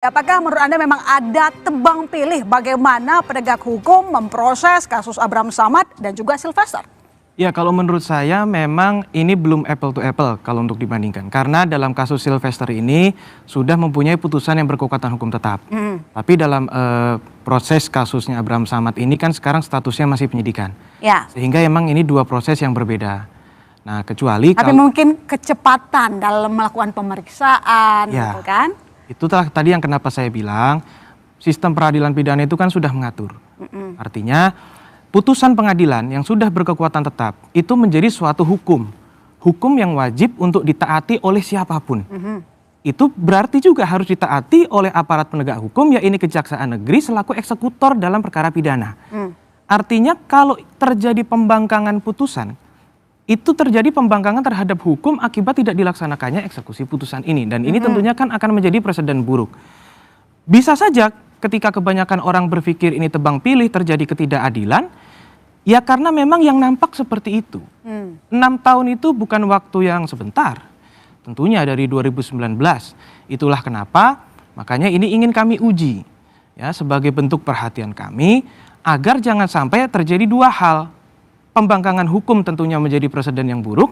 Apakah menurut Anda memang ada tebang pilih bagaimana penegak hukum memproses kasus Abraham Samad dan juga Sylvester? Ya, kalau menurut saya memang ini belum apple to apple kalau untuk dibandingkan. Karena dalam kasus Sylvester ini sudah mempunyai putusan yang berkekuatan hukum tetap. Tapi dalam proses kasusnya Abraham Samad ini kan sekarang statusnya masih penyidikan. Ya. Sehingga emang ini dua proses yang berbeda. Nah, kecuali Tapi mungkin kecepatan dalam melakukan pemeriksaan, ya, gitu kan? Itu tadi yang kenapa saya bilang sistem peradilan pidana itu kan sudah mengatur. Artinya putusan pengadilan yang sudah berkekuatan tetap itu menjadi suatu hukum yang wajib untuk ditaati oleh siapapun. Itu berarti juga harus ditaati oleh aparat penegak hukum, yaitu Kejaksaan Negeri selaku eksekutor dalam perkara pidana. Artinya kalau terjadi pembangkangan putusan, itu terjadi pembangkangan terhadap hukum akibat tidak dilaksanakannya eksekusi putusan ini. Dan ini tentunya kan akan menjadi presiden buruk. Bisa saja ketika kebanyakan orang berpikir ini tebang pilih terjadi ketidakadilan, ya karena memang yang nampak seperti itu. 6 tahun itu bukan waktu yang sebentar. Tentunya dari 2019. Itulah kenapa makanya ini ingin kami uji. Ya, sebagai bentuk perhatian kami agar jangan sampai terjadi dua hal. Pembangkangan hukum tentunya menjadi presiden yang buruk,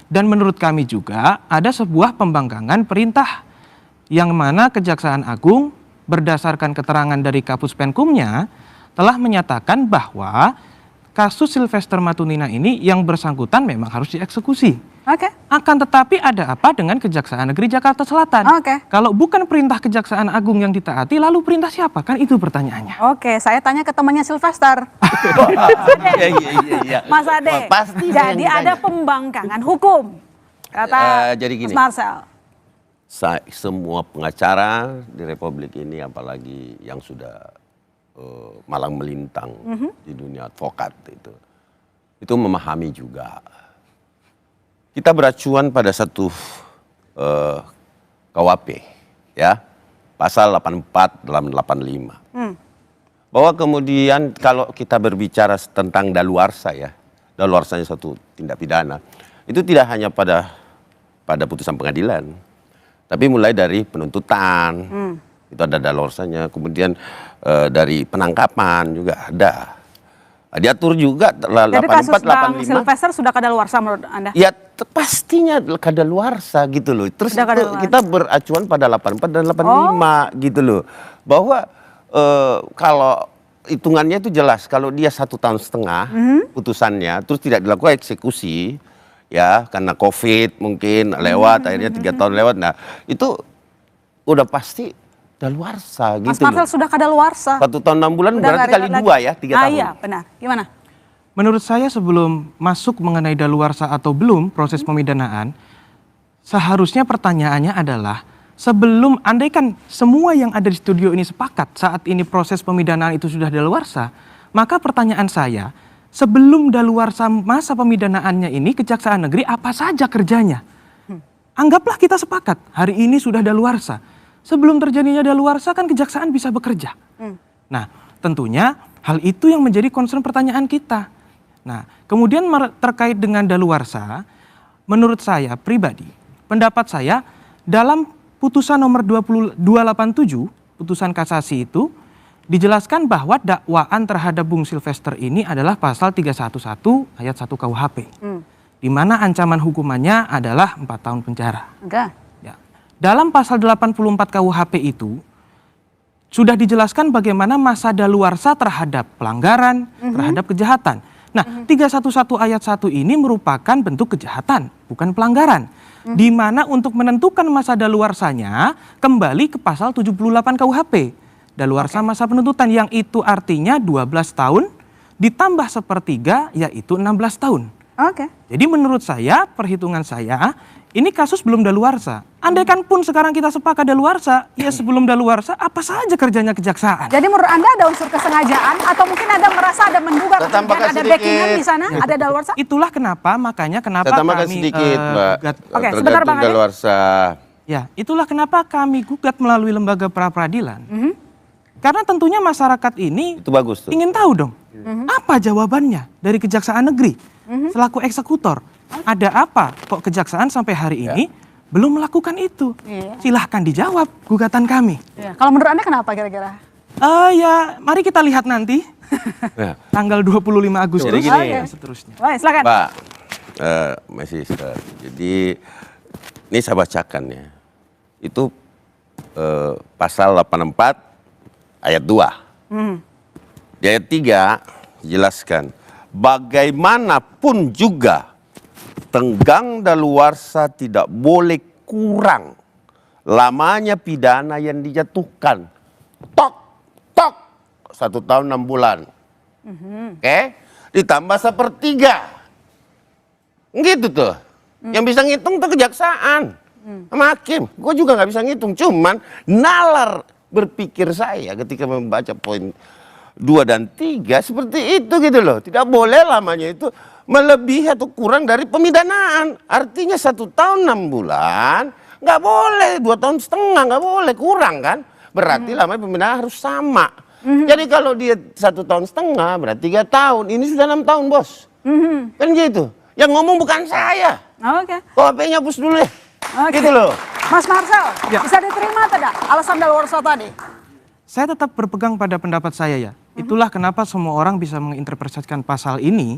dan menurut kami juga ada sebuah pembangkangan perintah yang mana Kejaksaan Agung berdasarkan keterangan dari Kapus Penkumnya telah menyatakan bahwa kasus Sylvester Matutina ini yang bersangkutan memang harus dieksekusi. Akan tetapi ada apa dengan Kejaksaan Negeri Jakarta Selatan? Kalau bukan perintah Kejaksaan Agung yang ditaati, lalu perintah siapa? Kan itu pertanyaannya. Saya tanya ke temannya Sylvester. Mas Ade, jadi ada pembangkangan hukum, kata jadi gini, Mas Marcel. Semua pengacara di Republik ini, apalagi yang sudah malang melintang di dunia advokat itu memahami juga. Kita beracuan pada satu KUHP, ya, pasal 84 dalam 85. Bahwa kemudian kalau kita berbicara tentang daluarsa, ya, daluarsanya satu tindak pidana, itu tidak hanya pada putusan pengadilan, tapi mulai dari penuntutan, itu ada daluarsanya, kemudian dari penangkapan juga ada. Diatur juga 84, 85. Sylvester sudah kadaluarsa menurut Anda? Ya pastinya kadaluarsa gitu loh. Terus kita beracuan pada 84 dan 85 gitu loh. Bahwa kalau hitungannya itu jelas, kalau dia 1,5 tahun putusannya, terus tidak dilakukan eksekusi, ya karena COVID mungkin lewat, akhirnya 3 tahun lewat, nah itu udah pasti daluarsa gitu. Mas Marcel sudah kadaluarsa. 1 tahun 6 bulan berarti kali 2 ya, 3 tahun. Iya benar, gimana? Menurut saya sebelum masuk mengenai daluarsa atau belum proses pemidanaan, seharusnya pertanyaannya adalah sebelum, andaikan semua yang ada di studio ini sepakat saat ini proses pemidanaan itu sudah daluarsa, maka pertanyaan saya, sebelum daluarsa masa pemidanaannya ini Kejaksaan Negeri apa saja kerjanya? Anggaplah kita sepakat hari ini sudah daluarsa. Sebelum terjadinya daluarsa kan kejaksaan bisa bekerja. Nah, tentunya hal itu yang menjadi concern pertanyaan kita. Nah, kemudian terkait dengan daluarsa, menurut saya pribadi, pendapat saya dalam putusan nomor 287, putusan kasasi itu dijelaskan bahwa dakwaan terhadap Bung Sylvester ini adalah pasal 311 ayat 1 KUHP. Di mana ancaman hukumannya adalah 4 tahun penjara. Dalam pasal 84 KUHP itu sudah dijelaskan bagaimana masa daluarsa terhadap pelanggaran, terhadap kejahatan. Nah, 311 ayat 1 ini merupakan bentuk kejahatan, bukan pelanggaran. Di mana untuk menentukan masa daluarsanya kembali ke pasal 78 KUHP. Daluarsa masa penuntutan yang itu artinya 12 tahun ditambah sepertiga yaitu 16 tahun. Jadi menurut saya, perhitungan saya, ini kasus belum daluarsa. Andaikan pun sekarang kita sepakat daluarsa, ya sebelum daluarsa apa saja kerjanya kejaksaan. Jadi menurut Anda ada unsur kesengajaan atau mungkin Anda merasa ada menduga ada backingan di sana, ada daluarsa? Itulah kenapa, makanya kenapa kami sedikit, Mbak. Sebentar Bang Ade. Daluarsa. Ya, itulah kenapa kami gugat melalui lembaga pra-peradilan. Karena tentunya masyarakat ini Itu bagus tuh. ingin tahu dong, apa jawabannya dari Kejaksaan Negeri selaku eksekutor. Ada apa kok kejaksaan sampai hari ini belum melakukan itu. Iya. Silahkan dijawab gugatan kami. Iya. Kalau menurut Anda kenapa kira-kira? Ya, mari kita lihat nanti. Ya. Tanggal 25 Agustus Jadi gini. dan seterusnya. Baik, silakan. Pak, masih jadi ini saya bacakan ya. Itu pasal 84 ayat 2. Di ayat 3 jelaskan, bagaimanapun juga tenggang daluarsa tidak boleh kurang lamanya pidana yang dijatuhkan. Tok, 1 tahun 6 bulan. Oke? Ditambah 1/3. Gitu tuh. Yang bisa ngitung tuh kejaksaan. Sama hakim. Gue juga nggak bisa ngitung. Cuman nalar berpikir saya ketika membaca poin 2 dan 3 seperti itu gitu loh. Tidak boleh lamanya itu melebihi atau kurang dari pemidanaan. Artinya 1 tahun 6 bulan nggak boleh, 2 tahun setengah nggak boleh, kurang kan? Berarti lamanya pemidanaan harus sama. Jadi kalau dia 1 tahun setengah berarti 3 tahun. Ini sudah 6 tahun bos. Kan gitu. Yang ngomong bukan saya. Oke. Kok HP-nya hapus dulu ya. Oke. Gitu loh. Mas Marcel, Ya. bisa diterima tidak alasan daluarsa tadi? Saya tetap berpegang pada pendapat saya ya. Itulah kenapa semua orang bisa menginterpretasikan pasal ini.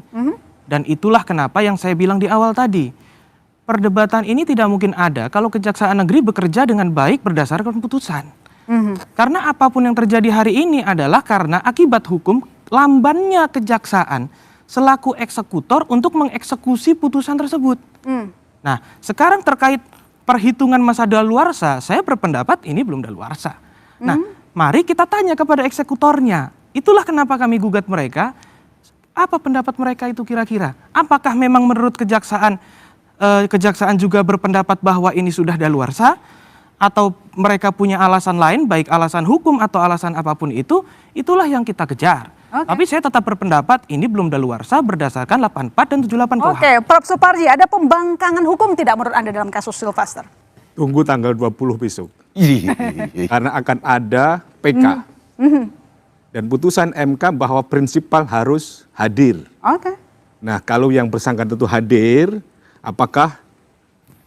Dan itulah kenapa yang saya bilang di awal tadi. Perdebatan ini tidak mungkin ada kalau Kejaksaan Negeri bekerja dengan baik berdasarkan putusan. Karena apapun yang terjadi hari ini adalah karena akibat hukum lambannya kejaksaan selaku eksekutor untuk mengeksekusi putusan tersebut. Nah, sekarang terkait perhitungan masa daluarsa, saya berpendapat ini belum daluarsa. Nah, mari kita tanya kepada eksekutornya. Itulah kenapa kami gugat mereka. Apa pendapat mereka itu kira-kira? Apakah memang menurut kejaksaan, kejaksaan juga berpendapat bahwa ini sudah daluarsa? Atau mereka punya alasan lain, baik alasan hukum atau alasan apapun itu, itulah yang kita kejar. Oke. Tapi saya tetap berpendapat ini belum daluarsa berdasarkan 84 dan 78 KUHP. Oke, Prof. Suparji, ada pembangkangan hukum tidak menurut Anda dalam kasus Sylvester? Tunggu tanggal 20 besok. Ih. Karena akan ada PK. Dan putusan MK bahwa prinsipal harus hadir. Oke. Nah, kalau yang bersangkutan itu hadir, apakah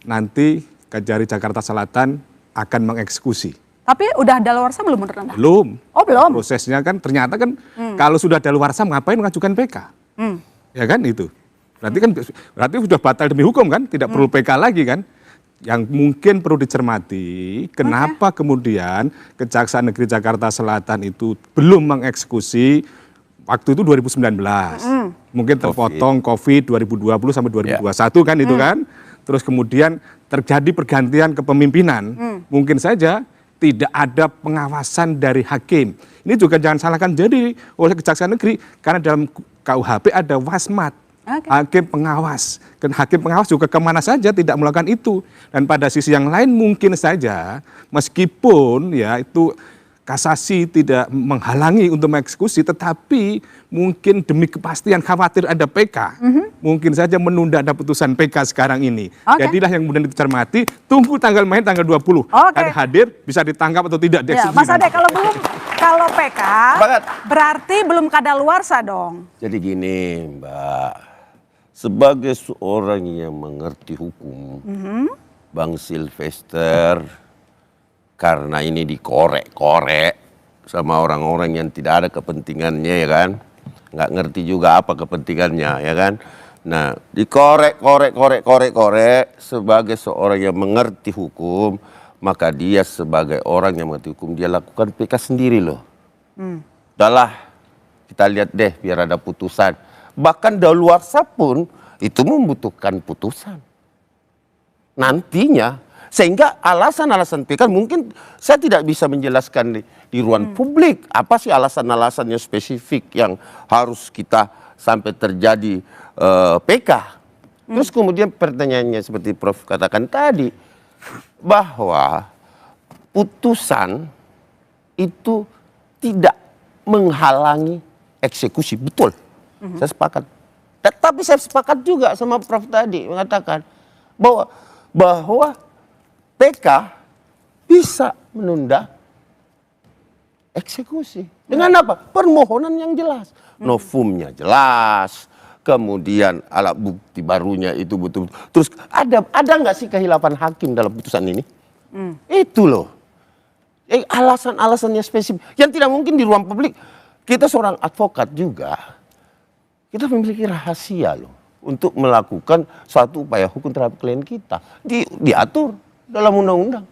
nanti Kejari Jakarta Selatan akan mengeksekusi? Tapi udah daluarsa belum menurut Anda? Belum. Oh, belum. Prosesnya kan ternyata kan kalau sudah daluarsa ngapain mengajukan PK? Ya kan itu. Berarti sudah batal demi hukum kan? Tidak perlu PK lagi kan? Yang mungkin perlu dicermati, kenapa kemudian Kejaksaan Negeri Jakarta Selatan itu belum mengeksekusi waktu itu 2019. Mungkin terpotong COVID 2020 sampai 2021 kan itu kan. Terus kemudian terjadi pergantian kepemimpinan. Mungkin saja tidak ada pengawasan dari hakim. Ini juga jangan salahkan jadi oleh Kejaksaan Negeri karena dalam KUHP ada wasmat. Oke. Hakim pengawas. Dan hakim pengawas juga kemana saja tidak melakukan itu. Dan pada sisi yang lain mungkin saja meskipun ya itu kasasi tidak menghalangi untuk mengeksekusi, tetapi mungkin demi kepastian khawatir ada PK, mungkin saja menunda ada putusan PK sekarang ini. Oke. Jadilah yang kemudian dicermati, tunggu tanggal main tanggal 20. Oke. Dan hadir bisa ditangkap atau tidak Ya, dieksekusi. Mas Ade, nanti. kalau PK Banget. berarti belum kadaluarsa dong. Jadi gini Mbak, sebagai seorang yang mengerti hukum, Bang Sylvester, karena ini dikorek-korek sama orang-orang yang tidak ada kepentingannya ya kan, nggak ngerti juga apa kepentingannya ya kan. Nah dikorek sebagai seorang yang mengerti hukum, maka dia sebagai orang yang mengerti hukum dia lakukan PK sendiri loh. Udahlah kita lihat deh biar ada putusan. Bahkan daluarsa pun itu membutuhkan putusan nantinya. Sehingga alasan-alasan PK mungkin saya tidak bisa menjelaskan di ruang publik. Apa sih alasan-alasannya spesifik yang harus kita sampai terjadi PK. Terus kemudian pertanyaannya seperti Prof katakan tadi. Bahwa putusan itu tidak menghalangi eksekusi. Betul, saya sepakat. Tetapi saya sepakat juga sama Prof tadi mengatakan bahwa PK bisa menunda eksekusi. Dengan apa? Permohonan yang jelas. Novumnya jelas. kemudian alat bukti barunya itu betul. Terus ada nggak sih kehilafan hakim dalam putusan ini? Itu loh. Alasan-alasannya spesifik yang tidak mungkin di ruang publik. Kita seorang advokat juga, kita memiliki rahasia loh untuk melakukan suatu upaya hukum terhadap klien kita. Diatur dalam undang-undang.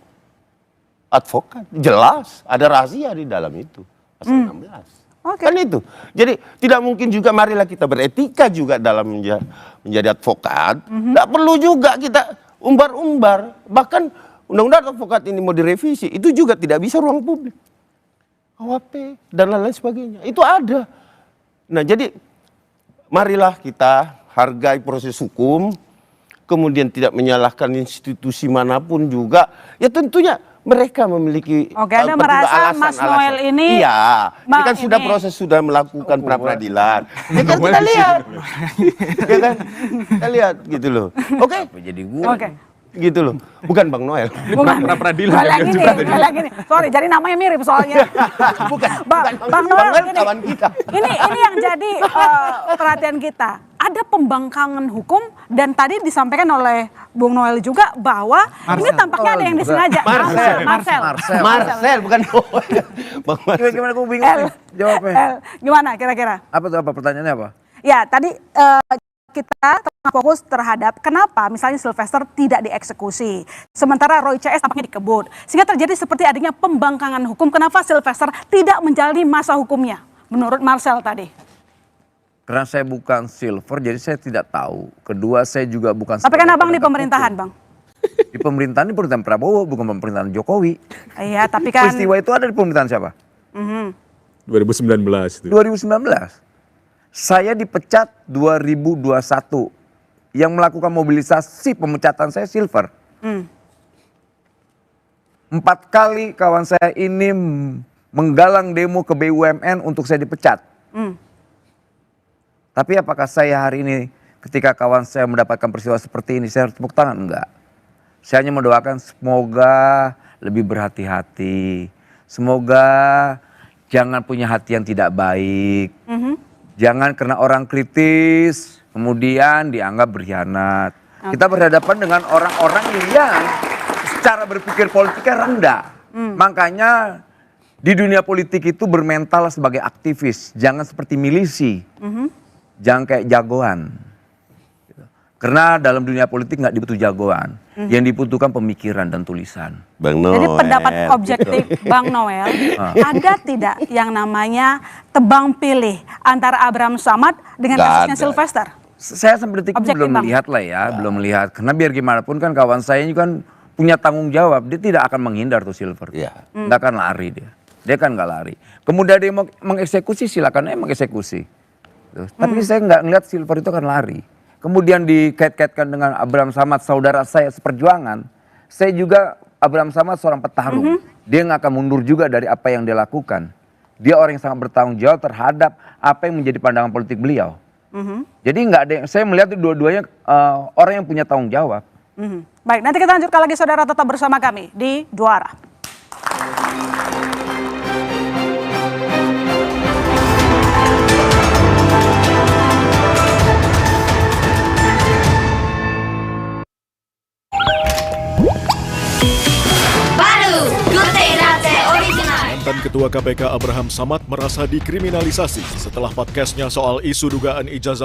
Advokat jelas ada rahasia di dalam itu. Pasal 16. Oke. Kan itu. Jadi tidak mungkin juga marilah kita beretika juga dalam menjadi advokat. Tidak perlu juga kita umbar-umbar. Bahkan undang-undang advokat ini mau direvisi, itu juga tidak bisa ruang publik. KUHP dan lain-lain sebagainya. Itu ada. Nah jadi marilah kita hargai proses hukum, kemudian tidak menyalahkan institusi manapun juga. Ya tentunya mereka memiliki Oke, Anda merasa Mas Noel ini iya, ini kan sudah proses sudah melakukan pra peradilan. Ya kan kita lihat. Ya kan? Kita lihat gitu loh. Oke. Jadi gua. Oke. Gitu loh. Bukan Bang Noel. Bukan. Pra peradilan. Bukan yang ini. Sorry, jadi namanya mirip soalnya. Bang Noel, kawan kita. Ini yang jadi perhatian kita. Ada pembangkangan hukum dan tadi disampaikan oleh Bung Noel juga bahwa ini tampaknya ada yang disengaja. Marcel bukan Noel. Bang Marcel. Gimana aku bingung nih jawabnya. Gimana kira-kira? Apa tuh pertanyaannya apa? Ya, tadi kita tengah fokus terhadap kenapa misalnya Sylvester tidak dieksekusi. Sementara Roy CS tampaknya dikebut. Sehingga terjadi seperti adanya pembangkangan hukum. Kenapa Sylvester tidak menjalani masa hukumnya? Menurut Marcel tadi. Karena saya bukan Silver, jadi saya tidak tahu. Kedua, saya juga bukan. Tapi kan abang di pemerintahan, Bang. Di pemerintahan ini pemerintahan Prabowo, bukan pemerintahan Jokowi. Iya, tapi kan. Peristiwa itu ada di pemerintahan siapa? 2019 itu. 2019. Saya dipecat 2021. Yang melakukan mobilisasi pemecatan saya Silver. 4 kali kawan saya ini menggalang demo ke BUMN untuk saya dipecat. Tapi apakah saya hari ini ketika kawan saya mendapatkan peristiwa seperti ini saya harus tepuk tangan? Enggak. Saya hanya mendoakan semoga lebih berhati-hati. Semoga jangan punya hati yang tidak baik. Jangan karena orang kritis kemudian dianggap berkhianat. Kita berhadapan dengan orang-orang yang secara berpikir politiknya rendah. Makanya di dunia politik itu bermental sebagai aktivis. Jangan seperti milisi. Jangan kayak jagoan. Karena dalam dunia politik nggak dibutuh jagoan. Yang dibutuhkan pemikiran dan tulisan. Bang Noel. Jadi pendapat objektif Bang Noel, ada tidak yang namanya tebang pilih antara Abraham Samad dengan Nggak kasusnya ada. Sylvester? Saya sampai detik ini Objektif, belum Bang. melihat lah ya, belum melihat. Karena biar gimana pun kan kawan saya ini kan punya tanggung jawab. Dia tidak akan menghindar tuh Silver. Iya. Nggak akan lari dia. Dia kan nggak lari. Kemudian dia mau mengeksekusi, silakan aja mengeksekusi. Tuh. Tapi saya nggak ngeliat Silver itu akan lari. Kemudian dikait-kaitkan dengan Abraham Samad, saudara saya seperjuangan. Saya juga, Abraham Samad seorang petarung. Dia nggak akan mundur juga dari apa yang dia lakukan. Dia orang yang sangat bertanggung jawab terhadap apa yang menjadi pandangan politik beliau. Jadi nggak ada yang, saya melihat dua-duanya orang yang punya tanggung jawab. Baik, nanti kita lanjutkan lagi saudara, tetap bersama kami di Dua Arah. Mantan Ketua KPK Abraham Samad merasa dikriminalisasi setelah podcastnya soal isu dugaan ijazah